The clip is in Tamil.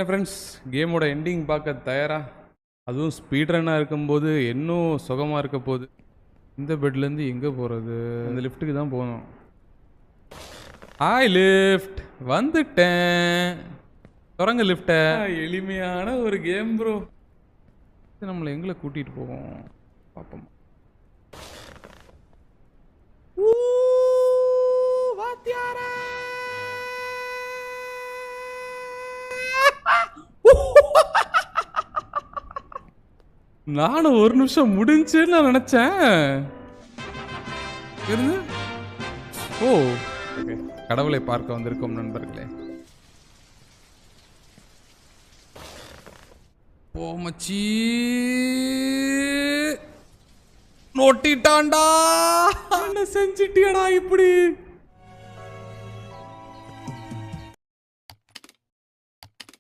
என்ன ஃப்ரெண்ட்ஸ், கேமோட எண்டிங் பார்க்க தயாரா? அதுவும் ஸ்பீட் ரன்னாக இருக்கும்போது இன்னும் சுகமாக இருக்க போகுது. இந்த பெட்லேருந்து எங்கே போகிறது? அந்த லிஃப்ட்டுக்கு தான் போகணும். ஹாய் லிஃப்ட், வந்துட்டேன். தொடங்க லிஃப்ட்டை. எளிமையான ஒரு கேம் ப்ரோ. நம்மளை எங்களை கூட்டிகிட்டு போவோம் பார்ப்போம். நானும் ஒரு நிமிஷம் முடிஞ்சுன்னு நான் நினைச்சேன். ஓ, கடவுளை பார்க்க வந்திருக்கோம் நண்பர்களே. ஓ மச்சி, நோட்டிட்டான்டா. என்ன செஞ்சிட்டியடா இப்படி?